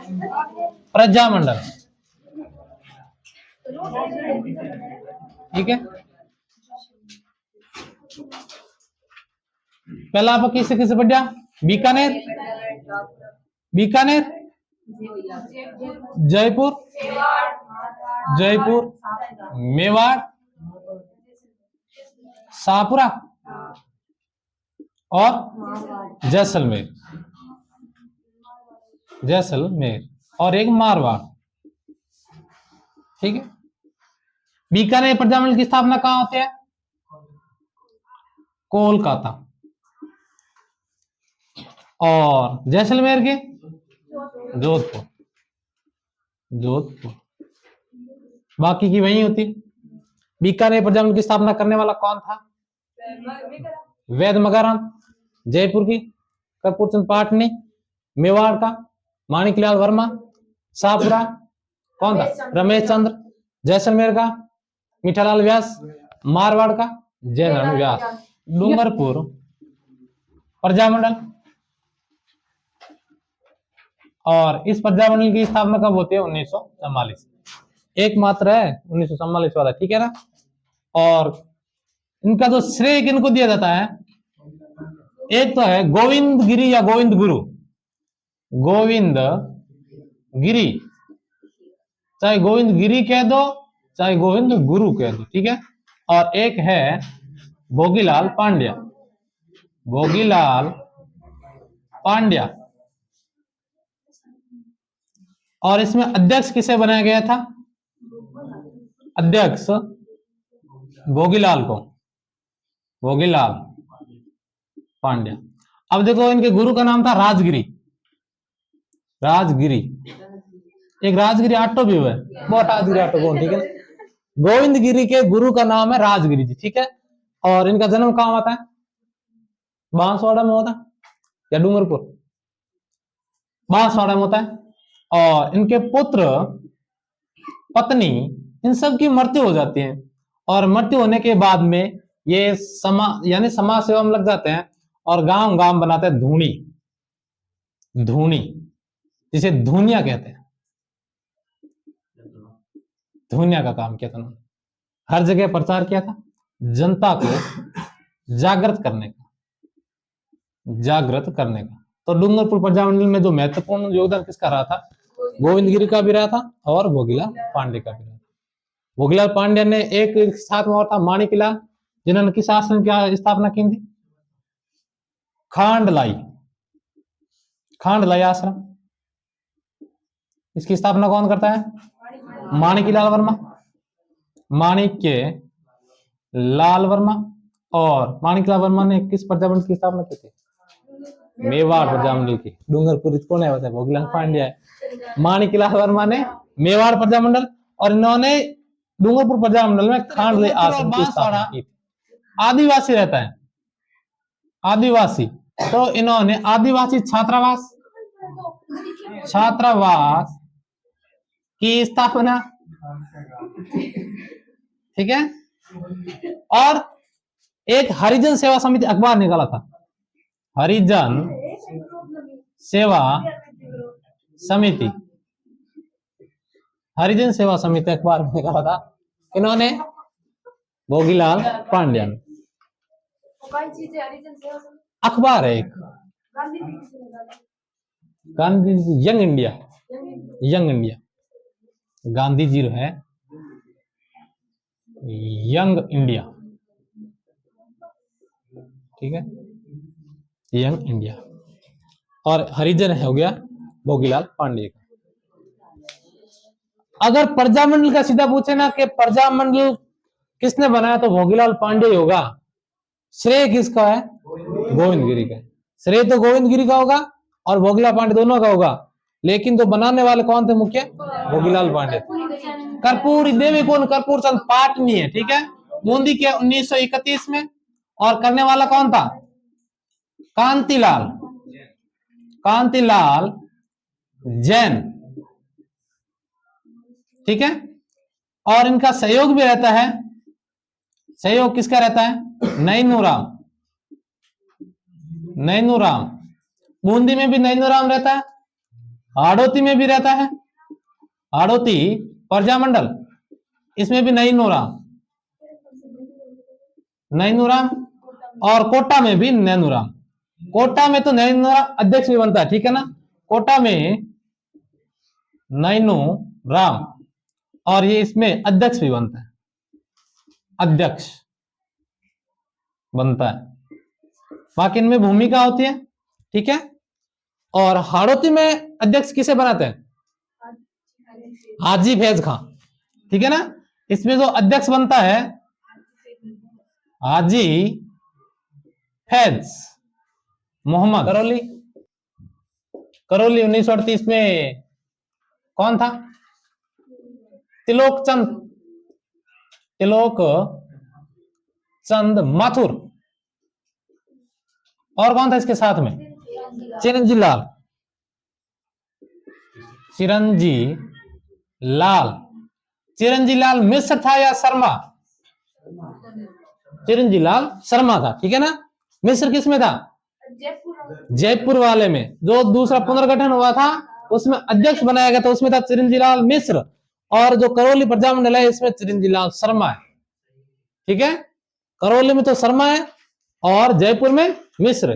प्रजामंडल। ठीक है, पहला आप किससे किससे पढ़ जा? बीकानेर, बीकानेर, जयपुर, जयपुर, मेवाड़, शाहपुरा और जैसलमेर, जैसलमेर और एक मारवाड़। ठीक है, बीकानेर प्रजामंडल की स्थापना कहां होती है? कोलकाता। और जैसलमेर के? जोधपुर, जोधपुर। बाकी की वही होती। बीकानेर प्रजामंडल की स्थापना करने वाला कौन था? वैद्य मगाराम। जयपुर की? कर्पूरचंद पाटनी। मेवाड़ का? माणिकलाल वर्मा। शाहपुरा कौन था? रमेश चंद्र। जैसलमेर का? मीठालाल व्यास। मारवाड़ का? जयनारायण व्यास। डूंगरपुर प्रजामंडल। और इस प्रजामंडल की स्थापना कब होती है? 1944। एकमात्र है 1944 वाला। ठीक है ना। और इनका जो श्रेय किनको दिया जाता है? एक तो है गोविंद गिरी या गोविंद गुरु। गोविंद गिरी, चाहे गोविंद गिरी कह दो चाहे गोविंद गुरु कह दो। ठीक है। और एक है भोगीलाल पांड्या। भोगीलाल पांड्या। और इसमें अध्यक्ष किसे बनाया गया था? अध्यक्ष भोगीलाल को, भोगीलाल पांड्या। अब देखो इनके गुरु का नाम था राजगिरी। राजगिरी, एक राजगिरी आटो भी हुआ है, बहुत राजगिरी आटो कौन। ठीक है, गोविंद गिरी के गुरु का नाम है राजगिरी जी। ठीक है। और इनका जन्म कहां होता है? बांसवाड़ा में होता है या डूंगरपुर? बांसवाड़ा में होता है। और इनके पुत्र, पत्नी, इन सब की मृत्यु हो जाती है। और मृत्यु होने के बाद में ये यानी समाज सेवा में लग जाते हैं और गांव गांव बनाते हैं धूनी। धूनी जिसे धूनिया कहते हैं। धूनिया का काम किया था उन्होंने, हर जगह प्रचार किया था, जनता को जागृत करने का, जागृत करने का। तो डूंगरपुर प्रजामंडल में जो महत्वपूर्ण योगदान किसका रहा था? गोविंद गिरी का भी रहा था और भोगीलाल पांडे का भी रहा था। भोगीलाल पांडे ने एक साथ में और था माणिकलाल, जिन्होंने किस आश्रम की स्थापना की थी? खांडलाई, खांडलाई आश्रम। इसकी स्थापना कौन करता है? माणिकलाल वर्मा। माणिक्य लाल वर्मा। और माणिकलाल वर्मा ने किस प्रजामंडल की स्थापना की थी? मेवाड़ प्रजामंडल की। डूंगरपुर कौन है? वैसे भोगीलाल पांड्या है। माणिकलाल वर्मा ने मेवाड़ प्रजामंडल और इन्होंने डूंगरपुर प्रजामंडल में खांडलाई आश्रम की स्थापना की थी। आदिवासी रहता है, आदिवासी। तो इन्होंने आदिवासी छात्रावास, छात्रावास की स्थापना। ठीक है। और एक हरिजन सेवा समिति अखबार निकाला था, हरिजन सेवा समिति। हरिजन सेवा समिति अखबार निकाला था इन्होंने, भोगीलाल पांड्या ने। अखबार है एक, Gandhi Young India, Young India. Gandhi ji है यंग इंडिया। ठीक है, यंग इंडिया। और हरिजन हो गया भोगीलाल पांडे का। अगर प्रजामंडल का सीधा पूछे ना कि प्रजामंडल किसने बनाया, तो भोगीलाल पांडे ही होगा। श्रेय किसका है? गोविंद गिरी का। श्रेय तो गोविंद गिरी का होगा और भोगीलाल पांडे दोनों का होगा, लेकिन जो बनाने वाले कौन थे मुख्य? भोगीलाल पांडे। कर्पूरी देवी कौन? कर्पूर चंद पाटनी है। ठीक है, बूंदी के 1931 में। और करने वाला कौन था? कांतिलाल, कांतिलाल जैन। ठीक है। और इनका सहयोग भी रहता है, सहयोग किसका रहता है? नैनूराम, नैनूराम। बूंदी में भी नैनूराम रहता है हाड़ौती में भी रहता है, हाड़ौती प्रजामंडल, इसमें भी नैनूराम, नैनूराम, और कोटा में भी नैनूराम। कोटा में तो नैनूराम अध्यक्ष भी बनता है, ठीक है ना, कोटा में नैनूराम, और ये इसमें अध्यक्ष भी बनता है, अध्यक्ष बनता है, बाकी इनमें भूमिका होती है, ठीक है। और हाड़ौती में अध्यक्ष किसे बनाते हैं? हाजी फैज खां, ठीक है ना। इसमें जो अध्यक्ष बनता है हाजी फैज मोहम्मद। करौली, करौली 1938 में कौन था? तिलोक चंद, तिलोक चंद माथुर। और कौन था इसके साथ में? चिरंजी लाल, चिरंजी लाल, चिरंजी लाल मिश्र था या शर्मा? चिरंजी लाल शर्मा था, ठीक है ना। मिश्र किस में था? जयपुर वाले में, जो दूसरा पुनर्गठन हुआ था उसमें अध्यक्ष बनाया गया था, उसमें था चिरंजी लाल मिश्र, और जो करौली प्रजामंडल है इसमें चिरंजी लाल शर्मा है, ठीक है। करौली में तो शर्मा है और जयपुर में मिश्र,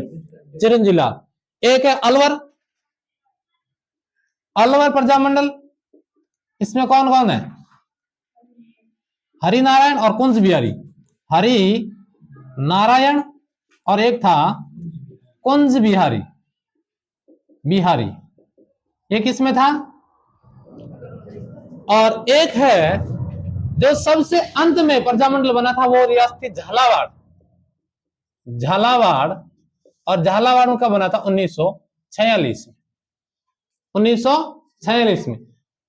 चिरंजी लाल। एक है अलवर, अलवर प्रजामंडल, इसमें कौन कौन है? हरि नारायण और कुंज बिहारी, हरि नारायण और एक था कुंज बिहारी, बिहारी, ये किसमें था? और एक है जो सबसे अंत में प्रजामंडल बना था, वो रियासत थी झालावाड़, झालावाड़, और झालावाड़ में कब बना था? 1946 में, 1946 में।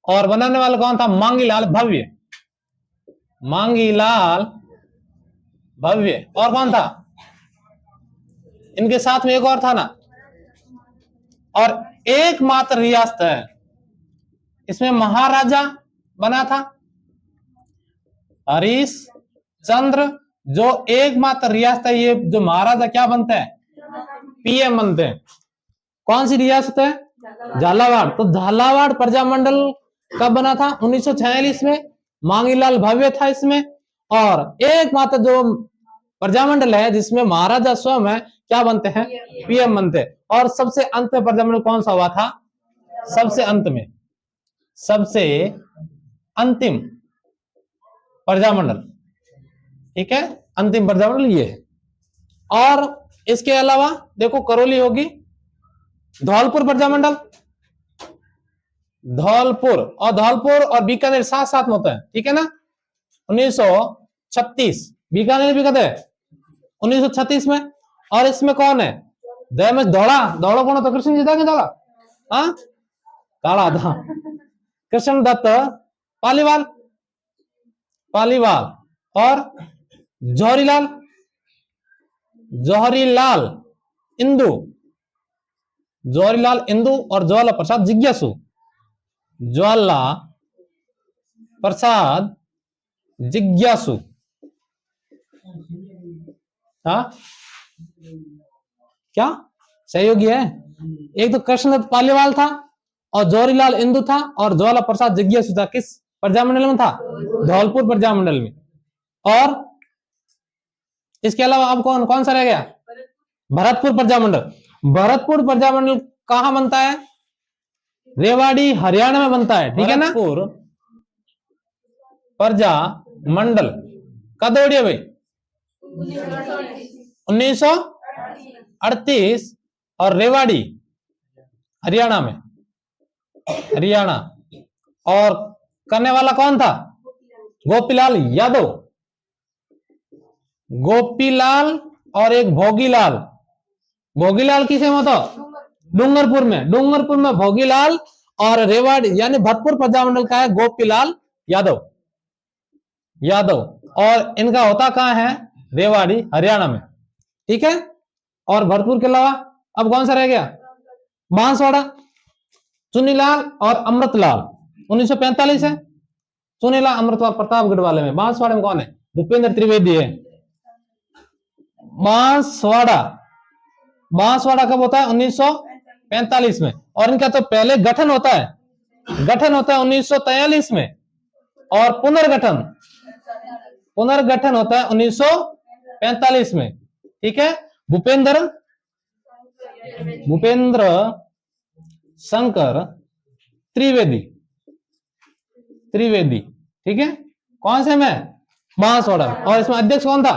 और बनाने वाला कौन था? मांगीलाल भव्य, मांगीलाल भव्य। और कौन था इनके साथ में? एक और था ना। और एकमात्र रियासत है इसमें महाराजा बना था हरीश चंद्र, जो एकमात्र रियासत है ये जो महाराजा क्या बनते हैं? पीएम बनते हैं। कौन सी रियासत है? झालावाड़। तो झालावाड़ प्रजामंडल कब बना था? 1946 में, मांगीलाल भव्य था इसमें। और एकमात्र जो प्रजामंडल है जिसमें महाराजा स्वयं है, क्या बनते हैं? पीएम बनते हैं। और सबसे अंत में प्रजामंडल कौन सा हुआ था? सबसे अंत में, सबसे अंतिम प्रजामंडल, ठीक है, अंतिम प्रजामंडल ये है। और इसके अलावा देखो करौली होगी, धौलपुर प्रजामंडल, धौलपुर, और धौलपुर और बीकानेर साथ साथ में होता है, ठीक है ना। 1936 बीकानेर भी कहते हैं 1936 में। और इसमें कौन है? दयामेश दौड़ा, दौड़ा कौन था? कृष्ण जी था कि दौड़ा? हाँ, काला था, कृष्ण दत्त पालीवाल, पालीवाल, और जौहरीलाल, जौहरीलाल इंदु, जौहरीलाल इंदु, और ज्वाला प्रसाद जिज्ञासु, ज्वाला प्रसाद जिज्ञासु। हाँ क्या सहयोगी है? एक तो कृष्णदत्त पालीवाल था, और जौहरीलाल इंदु था, और ज्वाला प्रसाद जिज्ञासु था। किस प्रजामंडल में था? धौलपुर प्रजामंडल में। और इसके अलावा अब कौन कौन सा रह गया? भरतपुर प्रजामंडल। भरतपुर प्रजामंडल कहां बनता है? रेवाड़ी हरियाणा में बनता है, ठीक है ना। भरतपुर प्रजामंडल कब दौड़ी है भाई? 1938, और रेवाड़ी हरियाणा में, हरियाणा। और करने वाला कौन था? गोपीलाल यादव, गोपीलाल, और एक भोगीलाल। भोगीलाल किसे में था? डूंगरपुर में, डूंगरपुर में भोगीलाल। और रेवाड़ी यानी भरतपुर प्रजामंडल का है गोपीलाल यादव, यादव। और इनका होता कहां है? रेवाड़ी हरियाणा में, ठीक है। और भरतपुर के अलावा अब कौन सा रह गया? बांसवाड़ा, चुनीलाल और अमृतलाल, 1945 है। चुनीलाल अमृतलाल प्रतापगढ़ वाले में। बांसवाड़े में कौन है? भूपेंद्र त्रिवेदी है। बांसवाड़ा, बांसवाड़ा कब होता है? 1945 में, और इनका तो पहले गठन होता है 1943 में, और पुनर्गठन होता है 1945 में। ठीक है, भूपेंद्र शंकर त्रिवेदी। ठीक है, कौन से में? बांसवाड़ा। और इसमें अध्यक्ष कौन था?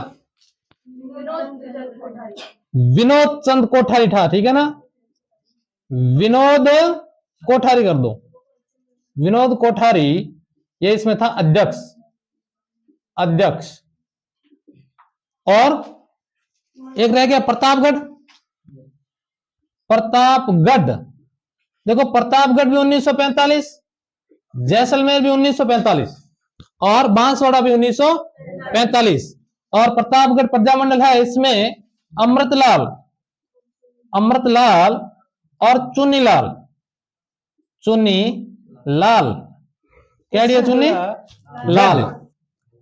विनोद चंद कोठारी था। ठीक है ना, विनोद कोठारी कर दो, विनोद कोठारी, ये इसमें था अध्यक्ष। और एक रह गया प्रतापगढ़। देखो प्रतापगढ़ भी 1945, जैसलमेर भी 1945, और बांसवाड़ा भी 1945। और प्रतापगढ़ प्रजामंडल है, इसमें अमृतलाल और चुन्नीलाल। क्या दिया? चुन्नीलाल।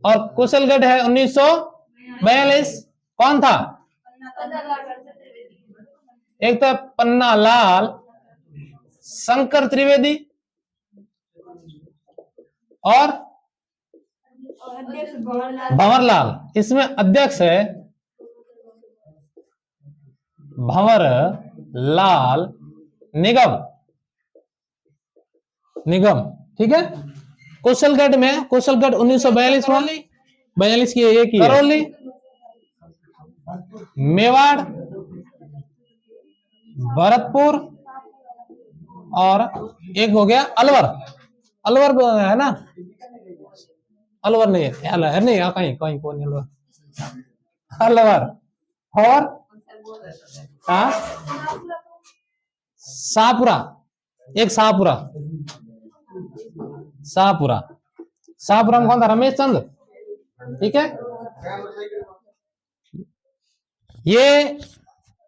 और कुशलगढ़ है 1942। कौन था? एक तो पन्ना लाल शंकर त्रिवेदी, और भंवरलाल। इसमें अध्यक्ष है भंवरलाल निगम। ठीक है, कुशलगढ़ 1942 की एक करौली, मेवाड़, भरतपुर, और एक हो गया अलवर है ना, अलवर नहीं है, नहीं कहीं कौन अलवर। और शाहपुरा, एक शाहपुरा में कौन था? रमेश चंद्र। ठीक है, ये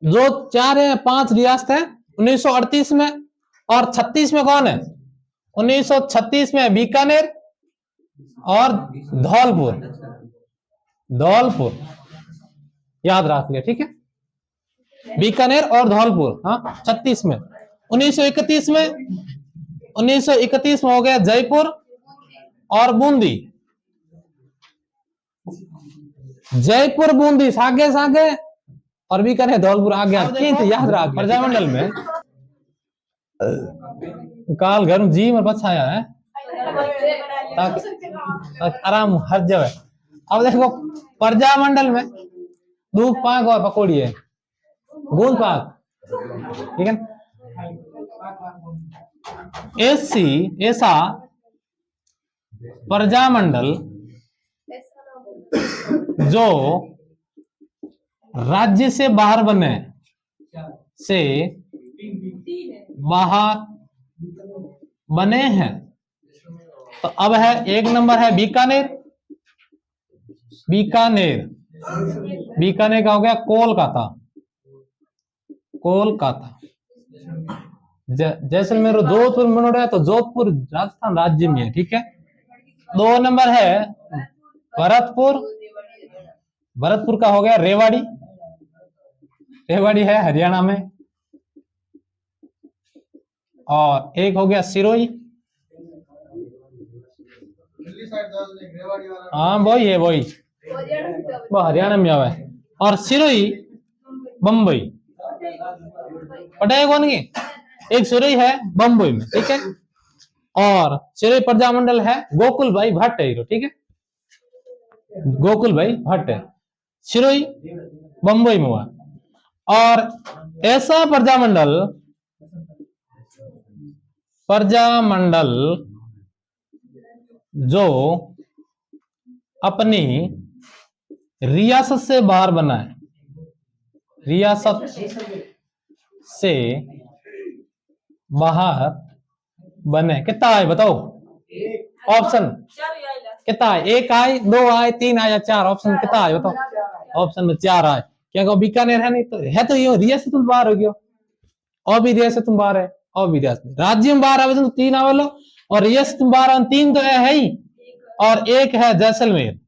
जो 4 है 5 रियासत है 1938 में, और 36 में कौन है? 1936 में बीकानेर और धौलपुर याद रख लिया। ठीक है, बीकानेर और धौलपुर। हाँ, 36 में। 1931 में हो गया जयपुर और बूंदी। जयपुर बूंदी सागे, और बीकानेर धौलपुर आ गया। याद रख। प्रजामंडल में काल घर जी में बचाया है ताकि आराम हर जगह। अब देखो प्रजामंडल में दूध पाक और पकौड़ी है, गूंद पाक। ठीक है, ऐसा प्रजामंडल जो राज्य से बाहर बने हैं, तो अब है 1 नंबर है बीकानेर का हो गया कोलकाता। जैसलमेर जोधपुर में है, तो जोधपुर राजस्थान राज्य में है। ठीक है, 2 नंबर है भरतपुर का हो गया रेवाड़ी है हरियाणा में। और एक हो गया सिरोही। हाँ वही वो हरियाणा में आवा है। और सिरोही बम्बई पटाया कौन की? एक सिरोही है बम्बई में। ठीक है, और सिरोही प्रजामंडल है गोकुल भाई भट्ट है। ठीक है, गोकुल भाई भट्ट है, सिरोही बम्बई में हुआ। और ऐसा प्रजामंडल जो अपनी रियासत से बाहर बना है, रियासत से बाहर बने, कितना आए बताओ? ऑप्शन कितना आए? 1 आए, 2 आए, 3 आए या 4? ऑप्शन कितना आए बताओ? ऑप्शन में 4 आए। क्या कहो बीकानेर है? नहीं तो है, तो ये रियासत तुम बाहर हो गयो, और भी रियासत तुम बाहर है, और भी रियासत राज्य में बाहर आवे तो 3 आवे लो, और रियासत तुम बाहर 3 तो है ही, और एक है जैसलमेर।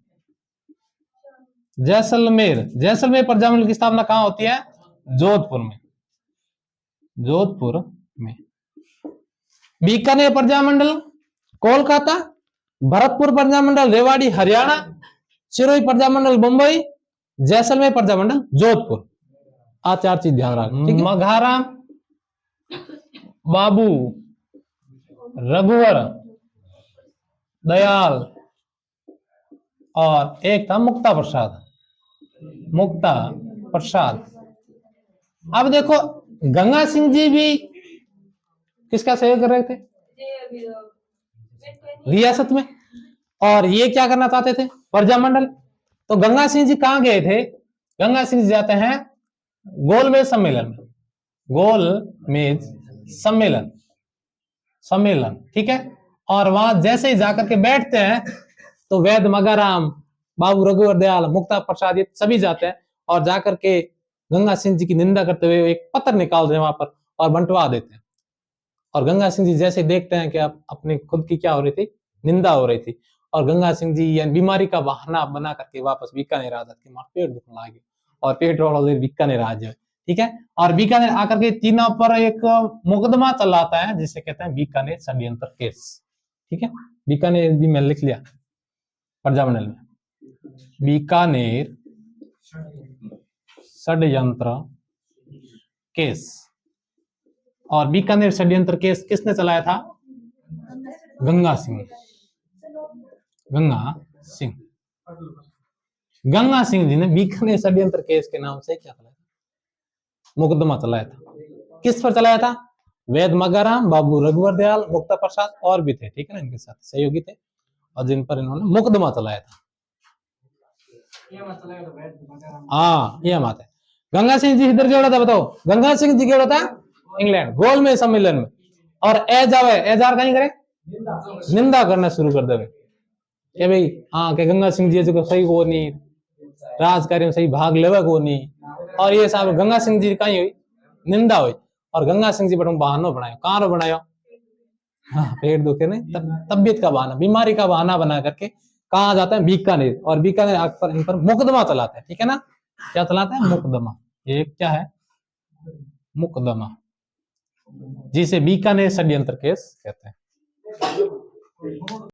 जैसलमेर प्रजामंडल की स्थापना कहां होती है? जोधपुर में। जोधपुर में। बीकानेर प्रजामंडल कोलकाता, भरतपुर प्रजामंडल रेवाड़ी हरियाणा, सिरोही प्रजामंडल मुंबई, जैसलमेर प्रजामंडल जोधपुर। आ 4 चीज ध्यान रखना। मघाराम, बाबू रघुवर दयाल और एक था मुक्ता प्रसाद। मुक्ता प्रसाद। अब देखो गंगा सिंह जी भी किसका सहयोग कर रहे थे? रियासत में। और ये क्या करना चाहते थे? प्रजामंडल। तो गंगा सिंह जी कहां गए थे? गंगा सिंह जी जाते हैं गोलमेज सम्मेलन में। गोलमेज सम्मेलन, सम्मेलन, ठीक है। और वहां जैसे ही जाकर के बैठते हैं तो वैद्य मगाराम, बाबू रघुवर दयाल, मुक्ता प्रसाद ये सभी जाते हैं और जाकर के गंगा सिंह जी की निंदा करते हुए एक पत्र निकालते हैं वहां पर और बंटवा देते हैं। और गंगा सिंह जी जैसे देखते हैं कि अब अपने खुद की क्या हो रही थी, निंदा हो रही थी, और गंगा सिंह जी या बीमारी का बहाना बना करके वापस बीकानेर आ जाते, पेट दुखने लगे और पेट रोल बीकानेर आ जाए, ठीक है। और बीकानेर आकर के तीनों पर एक मुकदमा चलाता है जिसे कहते हैं बीकानेर षड्यंत्र केस, ठीक है। बीकानेर भी मैंने लिख लिया प्रजामंडल में, बीकानेर षड्यंत्र केस। और बीकानेर षड्यंत्र केस किसने चलाया था? गंगा सिंह। गंगा सिंह, गंगा सिंह जी ने बीकानेर षड्यंत्र केस के नाम से क्या चलाया? मुकदमा चलाया था। किस पर चलाया था? वैद्य मगाराम, बाबू रघुवर दयाल, मुक्ता प्रसाद और भी थे, ठीक है ना, इनके साथ सहयोगी थे और जिन पर इन्होंने मुकदमा चलाया था। हाँ, ये बात है। गंगा सिंह जी इधर जोड़ा था, बताओ गंगा सिंह जी जोड़ा था इंग्लैंड गोल में सम्मेलन में। और एजार कहीं करे निंदा करना शुरू कर दे कि भाई हाँ के गंगा सिंह जी जो सही को नहीं, राजकार्य में सही भाग लेवे को नहीं। और ये साहब गंगा सिंह जी कहीं हुई निंदा हुई और गंगा सिंह जी पर बहाना बनाया। कहाँ बनाया? हाँ, पेट दुखे नहीं, तबियत का बहाना, बीमारी का बहाना बना करके कहा जाता है बीकानेर, और बीकानेर आग पर इन पर मुकदमा चलाते हैं, ठीक है ना। क्या चलाते हैं? मुकदमा। ये क्या है? मुकदमा, जिसे बीकानेर षड्यंत्र केस कहते हैं।